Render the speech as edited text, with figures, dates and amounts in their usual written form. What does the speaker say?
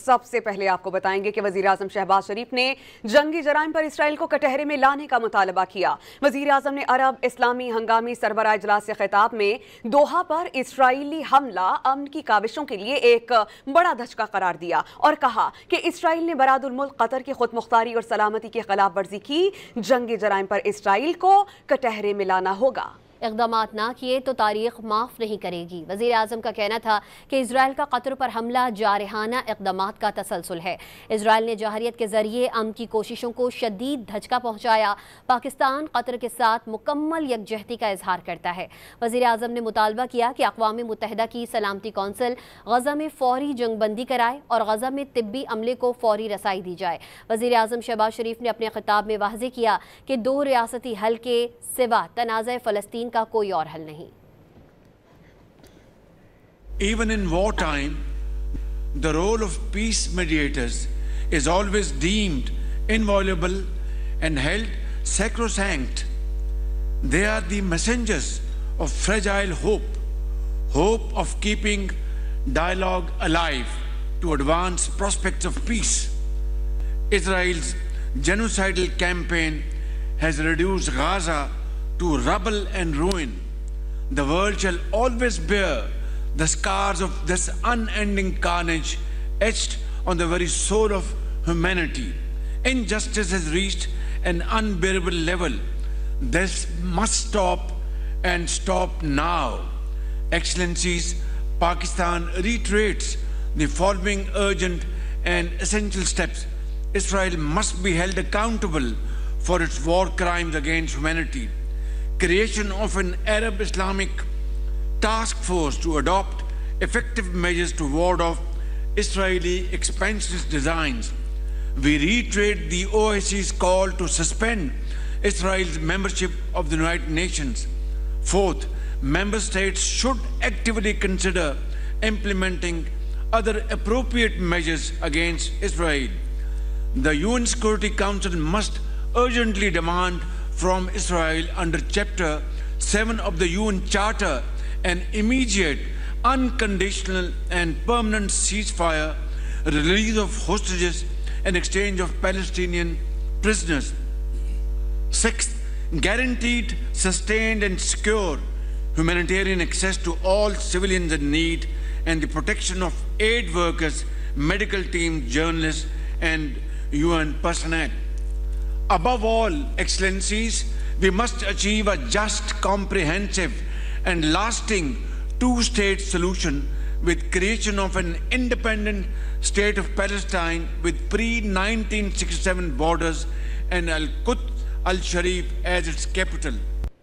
सबसे पहले आपको बताएंगे कि वजीर आजम शहबाज शरीफ ने जंगी जराइम पर इसराइल को कटहरे में लाने का मुतालबा किया। वजीर आजम ने अरब इस्लामी हंगामी सरबराह इजलास से खिताब में दोहा पर इसराइली हमला अमन की काविशों के लिए एक बड़ा धचका करार दिया और कहा कि इसराइल ने बरादुल मुल्क कतर की खुद मुख्तारी और सलामती की खिलाफ वर्जी की। जंगी जराइम पर इसराइल को कटहरे में लाना होगा। इक़दामात ना किए तो तारीख माफ़ नहीं करेगी। वज़ीर आज़म का कहना था कि इसराइल का कतर पर हमला जारहाना इक़दामात का तसलसल है। इसराइल ने जहरियत के ज़रिए अमन की कोशिशों को शदीद धचका पहुँचाया। पाकिस्तान कतर के साथ मुकम्मल यकजहती का इजहार करता है। वज़ीर आज़म ने मुतालबा किया कि अक़वाम मुत्तहिदा की सलामती कौंसिल गज़ा में फ़ौरी जंगबंदी कराए और गज़ा में तिब्बी अमले को फ़ौरी रसाई दी जाए। वज़ीर आज़म शहबाज शरीफ ने अपने खिताब में वाज़ेह किया कि दो रियासती हल के सिवा तनाज़ा फ़लस्तीन का कोई और हल नहीं। Even in wartime, the role of peace mediators is always deemed inviolable and held sacrosanct. They are the messengers of fragile hope of keeping dialogue alive to advance prospects of peace. Israel's genocidal campaign has reduced Gaza to rubble and ruin. The world shall always bear the scars of this unending carnage etched on the very soul of humanity. Injustice has reached an unbearable level. This must stop and stop now. Excellencies, Pakistan reiterates the following urgent and essential steps. Israel must be held accountable for its war crimes against humanity. Creation of an Arab Islamic task force to adopt effective measures to ward off Israeli expansionist designs. We reiterate the OIC's call to suspend Israel's membership of the United Nations. Fourth, member states should actively consider implementing other appropriate measures against Israel. The UN Security Council must urgently demand from Israel under Chapter 7 of the UN Charter an immediate, unconditional and permanent ceasefire, release of hostages and exchange of Palestinian prisoners. Sixth, guaranteed, sustained and secure humanitarian access to all civilians in need and the protection of aid workers, medical teams, journalists and UN personnel. Above all, Excellencies, we must achieve a just, comprehensive and lasting two-state solution with creation of an independent state of Palestine with pre-1967 borders and Al-Quds Al-Sharif as its capital.